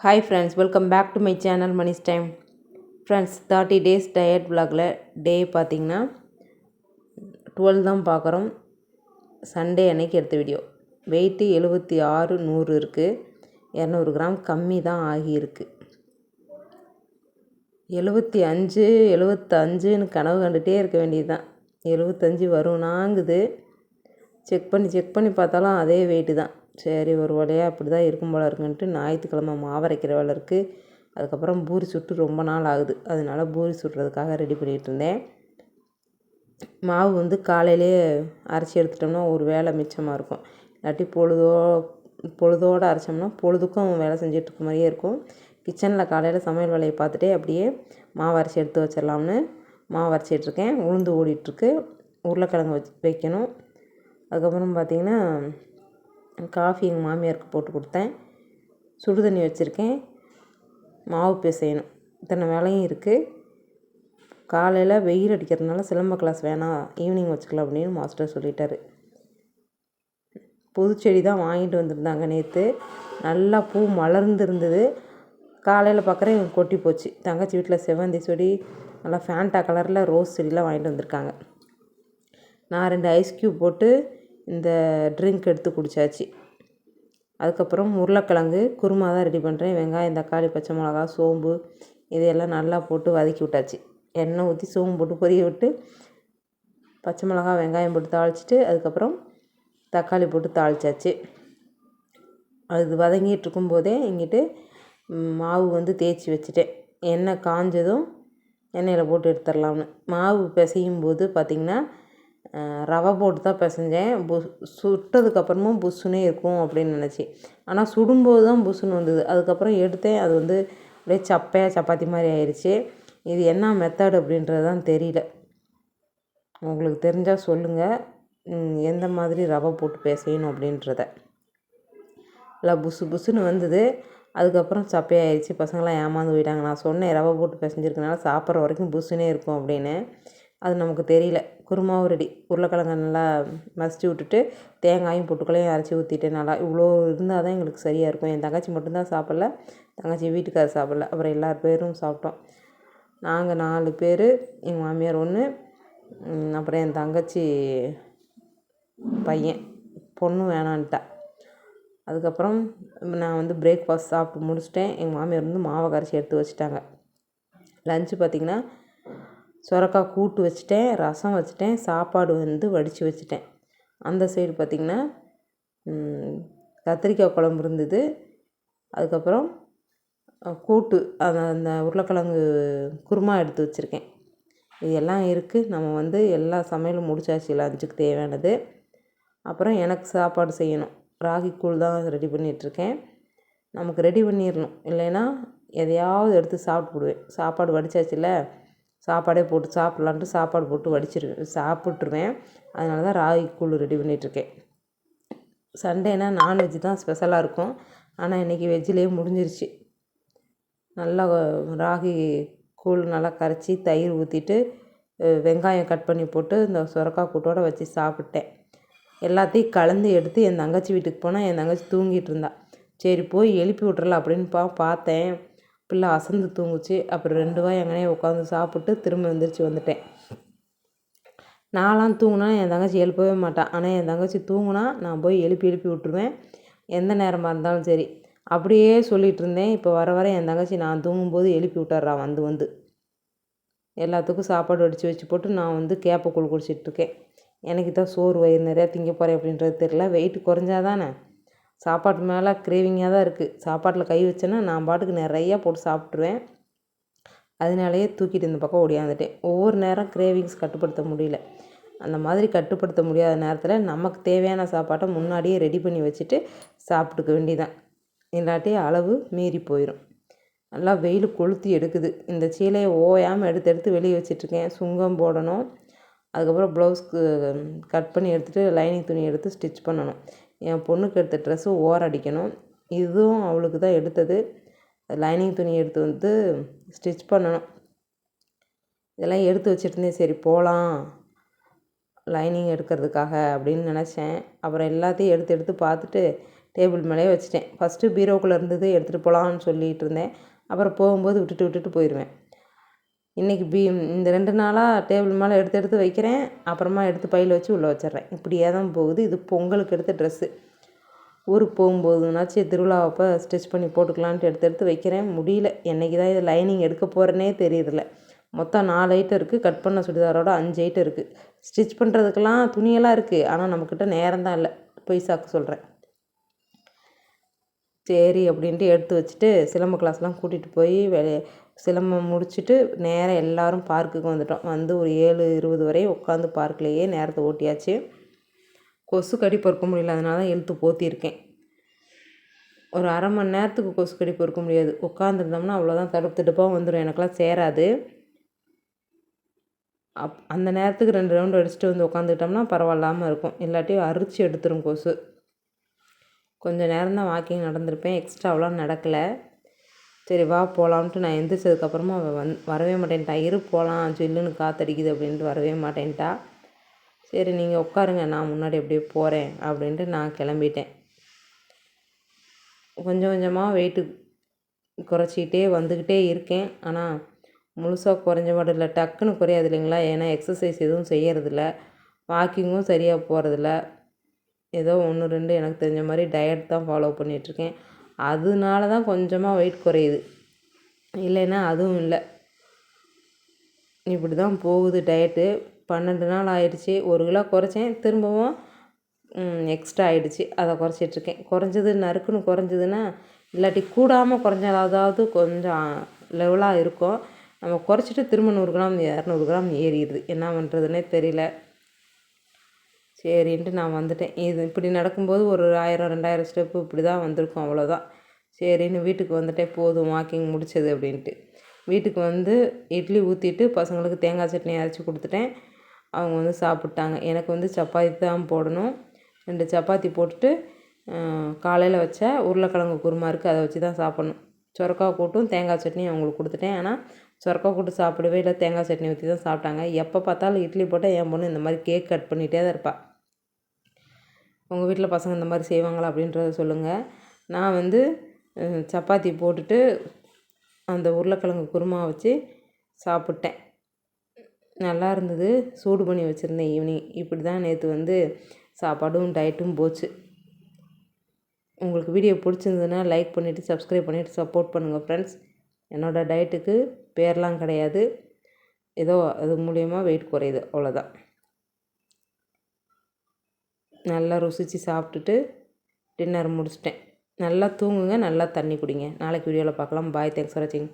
Hi friends, welcome back to my channel Mani's Time. Friends, 30 days diet vlogல டே பார்த்தீங்கன்னா 12 தான் பார்க்குறோம். சண்டே அன்னைக்கு எடுத்த வீடியோ. வெயிட்டு 76 100 இருக்குது. 200 கிராம் கம்மி தான் ஆகியிருக்கு. 75 75ன்னு கனவு கண்டுகிட்டே இருக்க வேண்டியது தான். 75 வரும்னாங்குது. செக் பண்ணி பார்த்தாலும் அதே வெயிட்டு தான். சரி ஒரு வழியாக அப்படி தான் இருக்கும் போல இருக்குன்ட்டு ஞாயிற்றுக்கிழமை மாவரைக்கிற வேலை இருக்குது. அதுக்கப்புறம் பூரி சுட்டு ரொம்ப நாள் ஆகுது. அதனால பூரி சுடுறதுக்காக ரெடி பண்ணிகிட்டு இருந்தேன். மாவு வந்து காலையிலே அரைச்சி எடுத்துட்டோம்னா ஒரு வேலை மிச்சமாக இருக்கும். இல்லாட்டி பொழுதோடு அரைச்சோம்னா பொழுதுக்கும் வேலை செஞ்சுட்டு இருக்க மாதிரியே இருக்கும். கிச்சனில் காலையில் சமையல் வேலையை பார்த்துட்டே அப்படியே மாவு அரைச்சி எடுத்து வச்சிடலாம்னு மாவு அரைச்சிட்ருக்கேன். உளுந்து ஓடிட்டுருக்கு. உருளைக்கிழங்கு வைக்கணும். அதுக்கப்புறம் பார்த்திங்கன்னா காஃபி எங்கள் மாமியாருக்கு போட்டு கொடுத்தேன். சுடு தண்ணி வச்சுருக்கேன். மாவு பிசையணும். இத்தனை வேலையும் இருக்குது. காலையில் வெயில் அடிக்கிறதுனால சிலம்ப கிளாஸ் வேணாம், ஈவினிங் வச்சுக்கலாம் அப்படின்னு மாஸ்டர் சொல்லிட்டாரு. புதுச்செடி தான் வாங்கிட்டு வந்திருந்தாங்க நேற்று. நல்லா பூ மலர்ந்துருந்தது. காலையில் பார்க்குறேன் கொட்டி போச்சு. தங்கச்சி வீட்டில் செவ்வந்தி செடி, நல்லா ஃபேண்டா கலரில் ரோஸ் செடிலாம் வாங்கிட்டு வந்திருக்காங்க. நான் 2 ஐஸ் க்யூப் போட்டு இந்த ட்ரிங்க் எடுத்து குடித்தாச்சு. அதுக்கப்புறம் உருளைக்கிழங்கு குருமா தான் ரெடி பண்ணுறேன். வெங்காயம், தக்காளி, பச்சை மிளகா, சோம்பு இதையெல்லாம் நல்லா போட்டு வதக்கி விட்டாச்சு. எண்ணெய் ஊற்றி சோம்பு போட்டு பொரிய விட்டு பச்சை மிளகா, வெங்காயம் போட்டு தாளிச்சிட்டு அதுக்கப்புறம் தக்காளி போட்டு தாளிச்சாச்சு. அது வதங்கிட்டு இருக்கும்போதே இங்கிட்டு மாவு வந்து தேய்ச்சி வச்சுட்டேன். எண்ணெய் காஞ்சதும் எண்ணெயில் போட்டு எடுத்துடலாம்னு. மாவு பிசையும் போது பார்த்திங்கன்னா ரவை போட்டு தான் பிசைஞ்சேன். சுட்டதுக்கப்புறமும் புஷ்ஷுன்னே இருக்கும் அப்படின்னு நினச்சி. ஆனால் சுடும்போது தான் புஷ்ஷுன்னு வந்தது. அதுக்கப்புறம் எடுத்தேன். அது வந்து அப்படியே சப்பாத்தி மாதிரி ஆயிடுச்சு. இது என்ன மெத்தட் அப்படின்றது தான் தெரியல. உங்களுக்கு தெரிஞ்சால் சொல்லுங்கள். எந்த மாதிரி ரவை போட்டு பிசையணும் அப்படின்றத. இல்லை புஷ்ஷுன்னு வந்தது. அதுக்கப்புறம் சப்பையாயிடுச்சு. பசங்களாம் ஏமாந்து போயிட்டாங்க. நான் சொன்னேன் ரவை போட்டு பிசைஞ்சிருக்கனால சாப்பிட்ற வரைக்கும் புஷ்ஷுன்னே இருக்கும் அப்படின்னு. அது நமக்கு தெரியல. குருமாவும் ரெடி. உருளைக்கிழங்கு நல்லா மசிச்சு விட்டுட்டு தேங்காயும் பொட்டுக்களையும் அரைச்சி ஊற்றிட்டேன். நல்லா இவ்வளோ இருந்தால் தான் எங்களுக்கு சரியாக இருக்கும். என் தங்கச்சி மட்டும்தான் சாப்பிடல, தங்கச்சி வீட்டுக்காரர் சாப்பிடல. அப்புறம் எல்லார் பேரும் சாப்பிட்டோம். நாங்கள் 4 பேர், எங்கள் மாமியார் 1, அப்புறம் என் தங்கச்சி பையன், பொண்ணு வேணான்ட்டா. அதுக்கப்புறம் நான் வந்து பிரேக்ஃபாஸ்ட் சாப்பிட்டு முடிச்சிட்டேன். எங்கள் மாமியார் வந்து மாவை கரைச்சி எடுத்து வச்சுட்டாங்க. லஞ்சு பார்த்திங்கன்னா சுரக்காய் கூட்டு வச்சுட்டேன், ரசம் வச்சுட்டேன், சாப்பாடு வந்து வடித்து வச்சுட்டேன். அந்த சைடு பார்த்திங்கன்னா கத்திரிக்காய் குழம்பு இருந்தது. அதுக்கப்புறம் கூட்டு அந்த உருளைக்கிழங்கு குருமா எடுத்து வச்சுருக்கேன். இது எல்லாம் இருக்குது. நம்ம வந்து எல்லா சமையலும் முடிச்சாச்சு லஞ்சுக்கு தேவையானது. அப்புறம் எனக்கு சாப்பாடு செய்யணும். ராகி கூழ் தான் ரெடி பண்ணிகிட்ருக்கேன். நமக்கு ரெடி பண்ணிடணும், இல்லைன்னா எதையாவது எடுத்து சாப்பிட்டுடுவேன். சாப்பாடு வடித்தாச்சுல, சாப்பாடே போட்டு சாப்பிட்லான்ட்டு சாப்பாடு போட்டு சாப்பிட்ருவேன். அதனால தான் ராகி கூழ் ரெடி பண்ணிகிட்ருக்கேன். சண்டேனா நான்வெஜ் தான் ஸ்பெஷலாக இருக்கும். ஆனால் இன்றைக்கி வெஜ்ஜிலே முடிஞ்சிருச்சு. நல்லா ராகி கூழ் நல்லா கரைச்சி தயிர் ஊற்றிட்டு வெங்காயம் கட் பண்ணி போட்டு இந்த சுரக்காய் கூட்டோடு வச்சு சாப்பிட்டேன். எல்லாத்தையும் கலந்து எடுத்து என் தங்கச்சி வீட்டுக்கு போனால் என் தங்கச்சி தூங்கிட்டு இருந்தா. சரி போய் எழுப்பி விட்றலாம் அப்படின்னு பார்த்தேன். பிள்ளை அசந்து தூங்குச்சு. அப்புறம் 2 வாய் எங்கனே உட்காந்து சாப்பிட்டு திரும்ப எழுந்திரிச்சு வந்துட்டேன். நான்லாம் தூங்கினா என் தங்கச்சி எழுப்பவே மாட்டான். ஆனால் என் தங்கச்சி தூங்கினா நான் போய் எழுப்பி விட்டுருவேன். எந்த நேரமாக இருந்தாலும் சரி. அப்படியே சொல்லிகிட்டு இருந்தேன். இப்போ வர என் தங்கச்சி நான் தூங்கும்போது எழுப்பி விட்டுறான் வந்து. எல்லாத்துக்கும் சாப்பாடு வடித்து வச்சு போட்டு நான் வந்து கேப்பக்கூழ் குடிச்சிட்ருக்கேன். எனக்கு தான் சோறு வயிறு நிறையா திங்க போகிறேன் அப்படின்றது தெரில. வெயிட் குறைஞ்சாதானே. சாப்பாட்டு மேலே கிரேவிங்காக தான் இருக்குது. சாப்பாட்டில் கை வச்சேன்னா நான் பாட்டுக்கு நிறையா போட்டு சாப்பிட்ருவேன். அதனாலேயே தூக்கிட்டு இந்த பக்கம் ஓடியாந்துட்டேன். ஒவ்வொரு நேரம் கிரேவிங்ஸ் கட்டுப்படுத்த முடியல. அந்த மாதிரி கட்டுப்படுத்த முடியாத நேரத்தில் நமக்கு தேவையான சாப்பாட்டை முன்னாடியே ரெடி பண்ணி வச்சுட்டு சாப்பிட்டுக்க வேண்டியதான். இல்லாட்டி அளவு மீறி போயிடும். நல்லா வெயில் கொளுத்தி எடுக்குது. இந்த சீலையை ஓயாமல் எடுத்து வெளியே வச்சிட்ருக்கேன். சுங்கம் போடணும். அதுக்கப்புறம் ப்ளவுஸ்க்கு கட் பண்ணி எடுத்துகிட்டு லைனிங் துணி எடுத்து ஸ்டிச் பண்ணணும். என் பொண்ணுக்கு எடுத்த ட்ரெஸ்ஸு அடிக்கணும். இதுவும் அவளுக்கு தான் எடுத்தது. லைனிங் துணி எடுத்து வந்து ஸ்டிச் பண்ணணும். இதெல்லாம் எடுத்து வச்சுருந்தேன். சரி போகலாம் லைனிங் எடுக்கிறதுக்காக அப்படின்னு நினச்சேன். அப்புறம் எல்லாத்தையும் எடுத்து பார்த்துட்டு டேபிள் மேலேயே வச்சுட்டேன். ஃபஸ்ட்டு பீரோக்குள்ளே இருந்தது எடுத்துகிட்டு போகலான்னு சொல்லிகிட்டு இருந்தேன். அப்புறம் போகும்போது விட்டுட்டு போயிடுவேன். இன்றைக்கி இந்த 2 நாளாக டேபிள் மேலே எடுத்து வைக்கிறேன். அப்புறமா எடுத்து பையில் வச்சு உள்ளே வச்சிட்றேன். இப்படியே தான் போகுது. இது பொங்கலுக்கு எடுத்த ட்ரெஸ்ஸு. ஊருக்கு போகும்போதுனாச்சும் திருவிழாவப்போ ஸ்டிச் பண்ணி போட்டுக்கலான்ட்டு எடுத்து வைக்கிறேன். முடியல. என்றைக்கு தான் இது லைனிங் எடுக்க போகிறேனே தெரியறதில்ல. மொத்தம் 4 ஐட்டம் இருக்குது. கட் பண்ண சுடிதாரோட 5 ஐட்டம் இருக்குது. ஸ்டிச் பண்ணுறதுக்கெல்லாம் துணியெல்லாம் இருக்குது. ஆனால் நம்மக்கிட்ட நேரம் தான் இல்லை. பொய் சாக்கு சொல்கிறேன். சரி அப்படின்ட்டு எடுத்து வச்சுட்டு சிலம்பு கிளாஸ்லாம் கூட்டிகிட்டு போய் சிலம்பம் முடிச்சுட்டு நேராக எல்லோரும் பார்க்குக்கு வந்துட்டோம். வந்து ஒரு 7:20 வரையும் உட்காந்து பார்க்லேயே நேரத்தை ஓட்டியாச்சு. கொசு கடி பொறுக்க முடியல. அதனால தான் இழுத்து போத்தியிருக்கேன். ஒரு அரை மணி நேரத்துக்கு கொசு கடி பொறுக்க முடியாது. உட்காந்துருந்தோம்னா அவ்வளோதான், தடுப்பு தடுப்பாக வந்துடும். எனக்கெல்லாம் சேராது. அந்த நேரத்துக்கு 2 ரவுண்டு அடிச்சுட்டு வந்து உட்காந்துக்கிட்டோம்னா பரவாயில்லாமல் இருக்கும். இல்லாட்டி அரிச்சு எடுத்துரும் கொசு. கொஞ்சம் நேரம் தான் வாக்கிங் நடந்திருப்பேன். எக்ஸ்ட்ராவெலாம் நடக்கலை. சரி வா போகலான்ட்டு நான் எந்திரிச்சதுக்கப்புறமா அவள் வரவே மாட்டேன்ட்டா. இரு போகலாம், ஜில்லுன்னு காற்றடிக்குது அப்படின்ட்டு வரவே மாட்டேன்ட்டா. சரி நீங்கள் உட்காருங்க, நான் முன்னாடி அப்படியே போகிறேன் அப்படின்ட்டு நான் கிளம்பிட்டேன். கொஞ்சம் கொஞ்சமாக வெயிட்டு குறைச்சிக்கிட்டே வந்துக்கிட்டே இருக்கேன். ஆனால் முழுசாக குறைஞ்ச மாட்டேன் இல்லை, டக்குன்னு குறையாது இல்லைங்களா. ஏன்னா எக்ஸசைஸ் எதுவும் செய்யறதில்ல, வாக்கிங்கும் சரியாக போகிறதில்ல. ஏதோ 1, 2 எனக்கு தெரிஞ்ச மாதிரி டயட் தான் ஃபாலோ பண்ணிகிட்ருக்கேன். அதனால தான் கொஞ்சமாக வெயிட் குறையுது. இல்லைன்னா அதுவும் இல்லை. இப்படி தான் போகுது டயட்டு. 12 நாள் ஆயிடுச்சு. 1 கிலோ குறைச்சேன். திரும்பவும் எக்ஸ்ட்ரா ஆகிடுச்சு. அதை குறைச்சிட்ருக்கேன். குறைஞ்சது நறுக்குன்னு குறைஞ்சதுன்னா, இல்லாட்டி கூடாமல் குறைஞ்சாலாவது கொஞ்சம் லெவலாக இருக்கும். நம்ம குறைச்சிட்டு திரும்ப 100 கிராம் 200 கிராம் ஏறிடுது. என்ன பண்ணுறதுனே தெரியல. சரின்ட்டு நான் வந்துட்டேன். இது இப்படி நடக்கும்போது ஒரு 1000 2000 ஸ்டெப்பு இப்படி தான் வந்திருக்கும், அவ்வளோதான். சரின்னு வீட்டுக்கு வந்துட்டேன். போதும் வாக்கிங் முடிச்சது அப்படின்ட்டு. வீட்டுக்கு வந்து இட்லி ஊற்றிட்டு பசங்களுக்கு தேங்காய் சட்னி அரைச்சி கொடுத்துட்டேன். அவங்க வந்து சாப்பிட்டாங்க. எனக்கு வந்து சப்பாத்தி தான் போடணும். 2 சப்பாத்தி போட்டுட்டு காலையில் வச்ச உருளைக்கிழங்கு குருமா இருக்குது, அதை வச்சு தான் சாப்பிட்ணும். சொரக்கா கூட்டும் தேங்காய் சட்னி அவங்களுக்கு கொடுத்துட்டேன். ஆனால் சொரக்கா கூட்டு சாப்பிடவே இல்லை, தேங்காய் சட்னி ஊற்றி தான் சாப்பிட்டாங்க. எப்போ பார்த்தாலும் இட்லி போட்டால் என் பொண்ணு இந்த மாதிரி கேக் கட் பண்ணிகிட்டே தான் இருப்பாள். உங்கள் வீட்டில் பசங்க இந்த மாதிரி செய்வாங்களா அப்படின்றத சொல்லுங்கள். நான் வந்து சப்பாத்தி போட்டுட்டு அந்த உருளைக்கிழங்கு குருமா வச்சு சாப்பிட்டேன். நல்லா இருந்தது. சூடு பண்ணி வச்சுருந்தேன் ஈவினிங். இப்படி தான் நேற்று வந்து சாப்பாடும் டயட்டும் போச்சு. உங்களுக்கு வீடியோ பிடிச்சிருந்ததுன்னா லைக் பண்ணிவிட்டு சப்ஸ்கிரைப் பண்ணிவிட்டு சப்போர்ட் பண்ணுங்கள் ஃப்ரெண்ட்ஸ். என்னோடய டயட்டுக்கு பேர்லாம் கிடையாது. ஏதோ அது மூலயமா வெயிட் குறையுது, அவ்வளோதான். நல்லா ருசித்து சாப்பிட்டுட்டு டின்னர் முடிச்சிட்டேன். நல்லா தூங்குங்க, நல்லா தண்ணி குடிங்க. நாளைக்கு வீடியோவில் பார்க்கலாம். பாய். தேங்க்ஸ் ஃபார் வாட்சிங்.